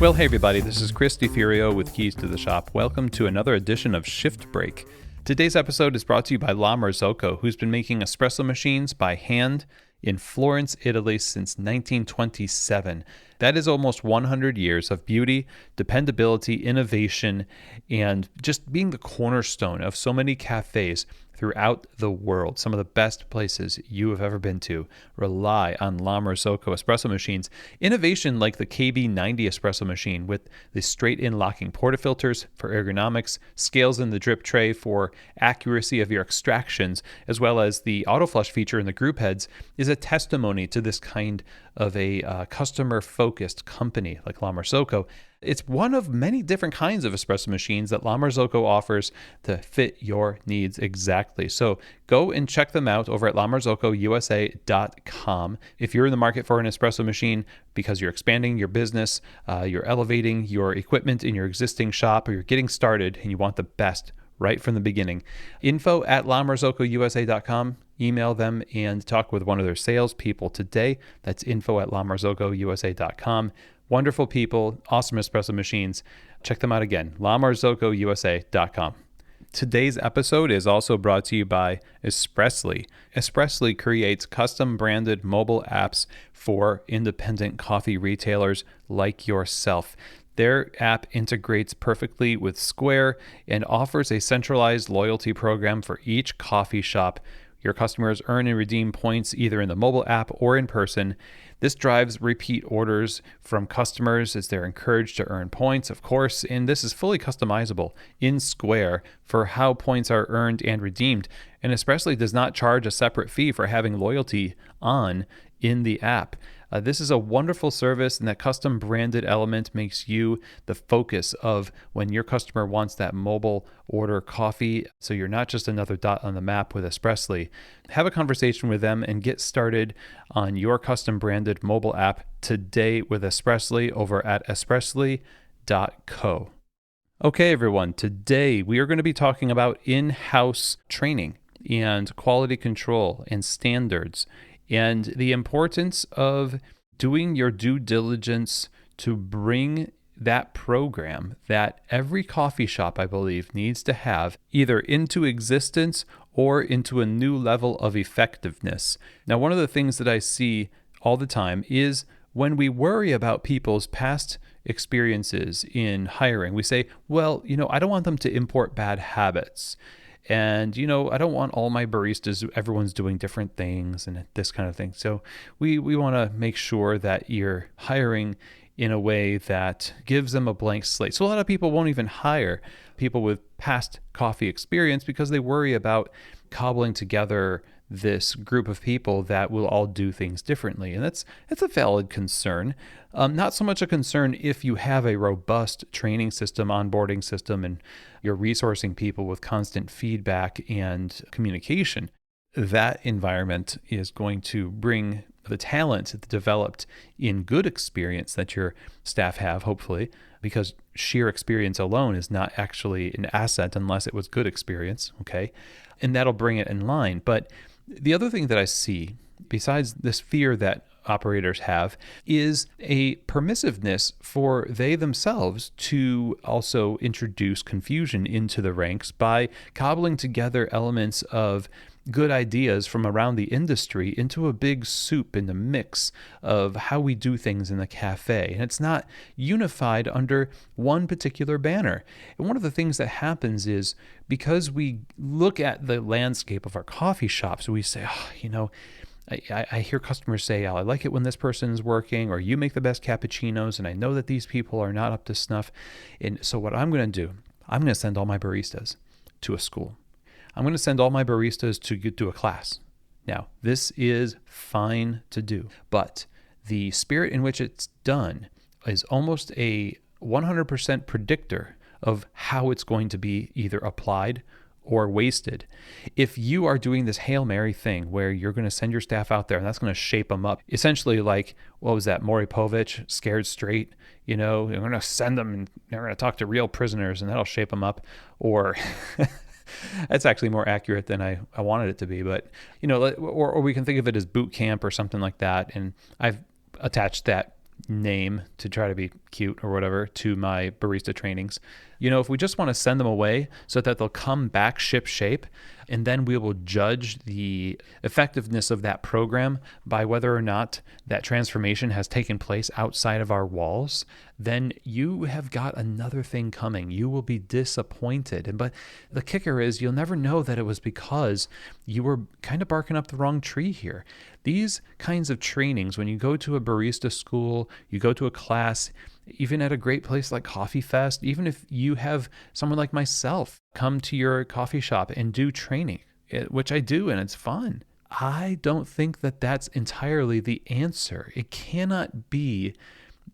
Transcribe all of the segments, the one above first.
Well, hey everybody, this is Chris DiFurio with Keys to the Shop. Welcome to another edition of Shift Break. Today's episode is brought to you by La Marzocco, who's been making espresso machines by hand in Florence, Italy since 1927. That is almost 100 years of beauty, dependability, innovation, and just being the cornerstone of so many cafes throughout the world. Some of the best places you have ever been to rely on La Marzocco espresso machines. Innovation like the KB90 espresso machine with the straight-in locking portafilters for ergonomics, scales in the drip tray for accuracy of your extractions, as well as the auto flush feature in the group heads is a testimony to this kind of a customer-focused company like La Marzocco. It's one of many different kinds of espresso machines that La Marzocco offers to fit your needs exactly. So go and check them out over at lamarzocco.usa.com. If you're in the market for an espresso machine because you're expanding your business, you're elevating your equipment in your existing shop, or you're getting started and you want the best right from the beginning, info at lamarzocco.usa.com. Email them and talk with one of their salespeople today. That's info at lamarzocco.usa.com. Wonderful people, awesome espresso machines. Check them out again, lamarzocco.usa.com. Today's episode is also brought to you by Espressly. Espressly creates custom branded mobile apps for independent coffee retailers like yourself. Their app integrates perfectly with Square and offers a centralized loyalty program for each coffee shop. Your customers earn and redeem points either in the mobile app or in person. This drives repeat orders from customers as they're encouraged to earn points, of course, and this is fully customizable in Square for how points are earned and redeemed. And Espressly does not charge a separate fee for having loyalty on in the app. This is a wonderful service, and that custom branded element makes you the focus of when your customer wants that mobile order coffee. So you're not just another dot on the map with Espressly. Have a conversation with them and get started on your custom branded mobile app today with Espressly over at espressly.co. Okay, everyone, today we are going to be talking about in-house training and quality control and standards, and the importance of doing your due diligence to bring that program that every coffee shop, I believe, needs to have either into existence or into a new level of effectiveness. Now, one of the things that I see all the time is when we worry about people's past experiences in hiring, we say, well, I don't want them to import bad habits. And, I don't want all my baristas, everyone's doing different things and this kind of thing. So we want to make sure that you're hiring in a way that gives them a blank slate. So a lot of people won't even hire people with past coffee experience because they worry about cobbling together this group of people that will all do things differently. And that's a valid concern. Not so much a concern if you have a robust training system, onboarding system, and you're resourcing people with constant feedback and communication. That environment is going to bring the talent developed in good experience that your staff have, hopefully, because sheer experience alone is not actually an asset unless it was good experience, okay? And that'll bring it in line. But the other thing that I see, besides this fear that operators have, is a permissiveness for they themselves to also introduce confusion into the ranks by cobbling together elements of good ideas from around the industry into a big soup in the mix of how we do things in the cafe. And it's not unified under one particular banner. And one of the things that happens is because we look at the landscape of our coffee shops, we say, I hear customers say, I like it when this person's working, or you make the best cappuccinos, and I know that these people are not up to snuff. And so what I'm going to do, I'm going to send all my baristas to a school. I'm going to send all my baristas to do a class. Now, this is fine to do, but the spirit in which it's done is almost a 100% predictor of how it's going to be either applied or wasted. If you are doing this Hail Mary thing where you're going to send your staff out there and that's going to shape them up, essentially like, what was that, Maury Povich, Scared Straight, you're going to send them and they're going to talk to real prisoners and that'll shape them up, or that's actually more accurate than I wanted it to be. But, or we can think of it as boot camp or something like that. And I've attached that name to try to be cute or whatever to my barista trainings. If we just want to send them away so that they'll come back ship shape, and then we will judge the effectiveness of that program by whether or not that transformation has taken place outside of our walls, then you have got another thing coming. You will be disappointed. But the kicker is you'll never know that it was because you were kind of barking up the wrong tree here. These kinds of trainings, when you go to a barista school, you go to a class, even at a great place like Coffee Fest, even if you have someone like myself come to your coffee shop and do training, which I do, and it's fun. I don't think that that's entirely the answer. It cannot be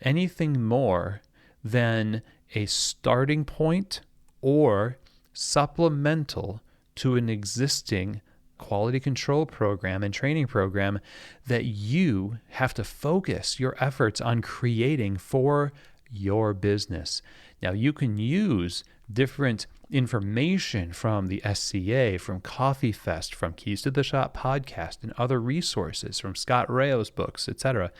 anything more than a starting point or supplemental to an existing quality control program and training program that you have to focus your efforts on creating for your business. Now, you can use different information from the SCA, from Coffee Fest, from Keys to the Shop podcast, and other resources from Scott Rayo's books, etc.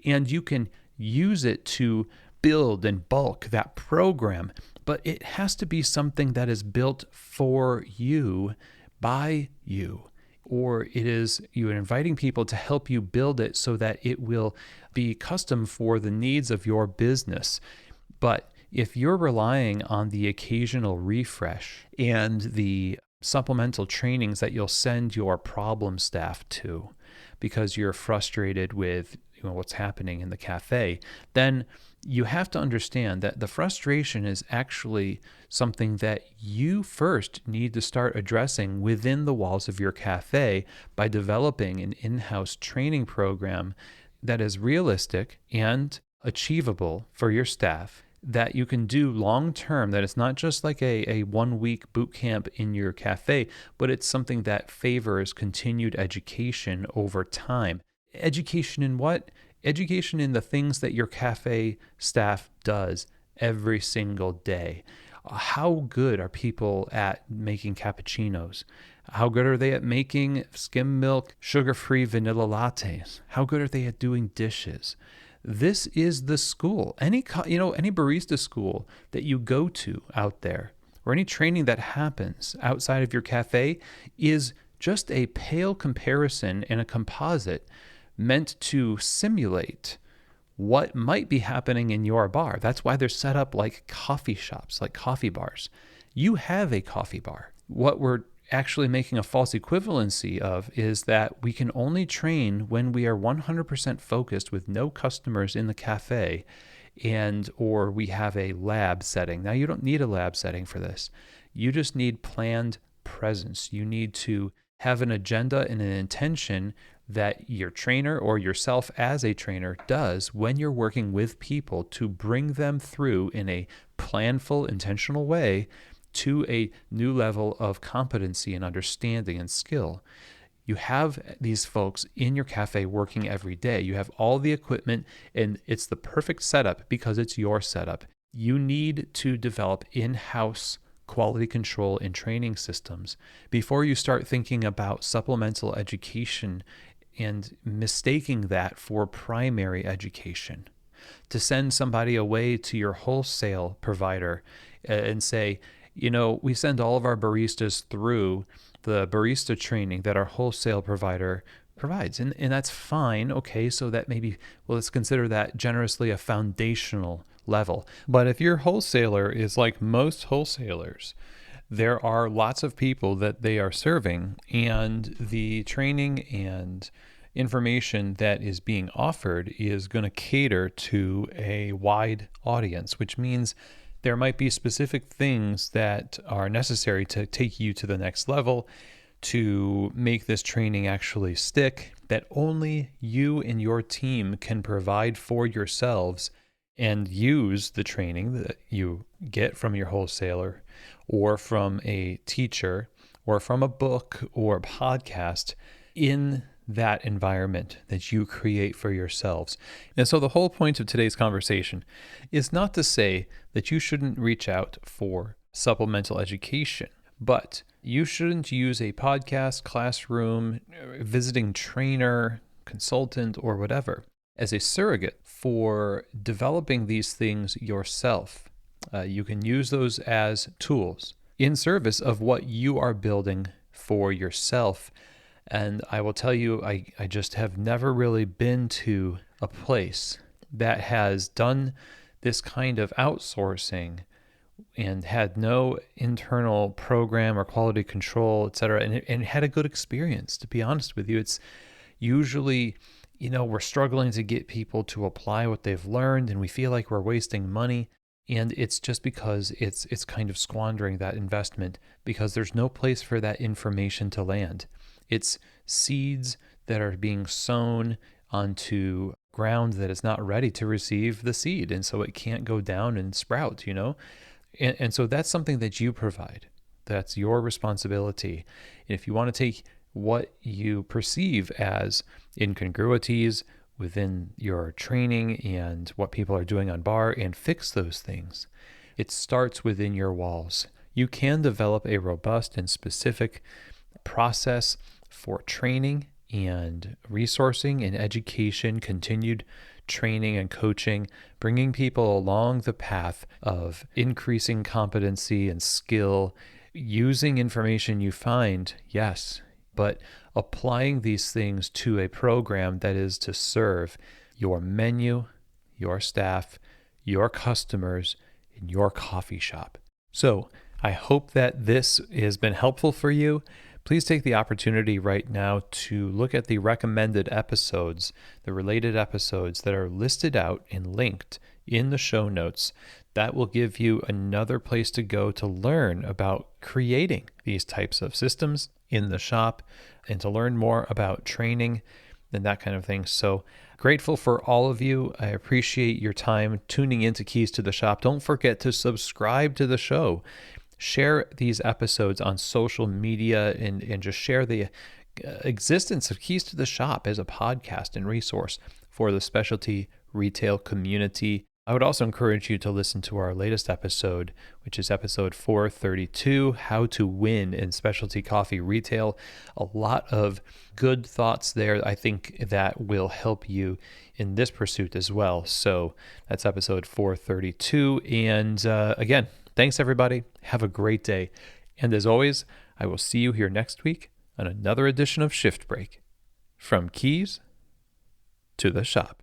And you can use it to build and bulk that program, but it has to be something that is built for you by you, or it is you inviting people to help you build it so that it will be custom for the needs of your business. But if you're relying on the occasional refresh and the supplemental trainings that you'll send your problem staff to because you're frustrated with what's happening in the cafe, then you have to understand that the frustration is actually something that you first need to start addressing within the walls of your cafe by developing an in-house training program that is realistic and achievable for your staff, that you can do long-term, that it's not just like a one-week boot camp in your cafe, but it's something that favors continued education over time. Education in what? Education in the things that your cafe staff does every single day. How good are people at making cappuccinos? How good are they at making skim milk, sugar-free vanilla lattes? How good are they at doing dishes? This is the school. Any barista school that you go to out there, or any training that happens outside of your cafe, is just a pale comparison and a composite meant to simulate what might be happening in your bar. That's why they're set up like coffee shops, like coffee bars. You have a coffee bar. What we're actually making a false equivalency of is that we can only train when we are 100% focused with no customers in the cafe, or we have a lab setting. Now, you don't need a lab setting for this. You just need planned presence. You need to have an agenda and an intention that your trainer or yourself as a trainer does when you're working with people to bring them through in a planful, intentional way to a new level of competency and understanding and skill. You have these folks in your cafe working every day. You have all the equipment, and it's the perfect setup because it's your setup. You need to develop in-house quality control and training systems before you start thinking about supplemental education and mistaking that for primary education. To send somebody away to your wholesale provider and say, we send all of our baristas through the barista training that our wholesale provider provides. And that's fine. Okay, so that maybe, let's consider that generously a foundational level. But if your wholesaler is like most wholesalers, there are lots of people that they are serving, and the training and information that is being offered is going to cater to a wide audience, which means there might be specific things that are necessary to take you to the next level, to make this training actually stick, that only you and your team can provide for yourselves, and use the training that you get from your wholesaler or from a teacher or from a book or a podcast in that environment that you create for yourselves. And so the whole point of today's conversation is not to say that you shouldn't reach out for supplemental education, but you shouldn't use a podcast, classroom, visiting trainer, consultant, or whatever as a surrogate for developing these things yourself. You can use those as tools in service of what you are building for yourself. And I will tell you, I just have never really been to a place that has done this kind of outsourcing and had no internal program or quality control, et cetera, and had a good experience. To be honest with you, it's usually, we're struggling to get people to apply what they've learned, and we feel like we're wasting money. And it's just because it's kind of squandering that investment because there's no place for that information to land. It's seeds that are being sown onto ground that is not ready to receive the seed. And so it can't go down and sprout, And so that's something that you provide. That's your responsibility. And if you want to take what you perceive as incongruities within your training and what people are doing on bar and fix those things, it starts within your walls. You can develop a robust and specific process for training and resourcing and education, continued training and coaching, bringing people along the path of increasing competency and skill, using information you find, yes, but applying these things to a program that is to serve your menu, your staff, your customers, and your coffee shop. So I hope that this has been helpful for you. Please take the opportunity right now to look at the recommended episodes, the related episodes that are listed out and linked in the show notes. That will give you another place to go to learn about creating these types of systems in the shop and to learn more about training and that kind of thing. So grateful for all of you. I appreciate your time tuning into Keys to the Shop. Don't forget to subscribe to the show. Share these episodes on social media and just share the existence of Keys to the Shop as a podcast and resource for the specialty retail community. I would also encourage you to listen to our latest episode, which is episode 432, How to Win in Specialty Coffee Retail. A lot of good thoughts there. I think that will help you in this pursuit as well. So that's episode 432. And again, thanks everybody. Have a great day. And as always, I will see you here next week on another edition of Shift Break. From Keys to the Shop.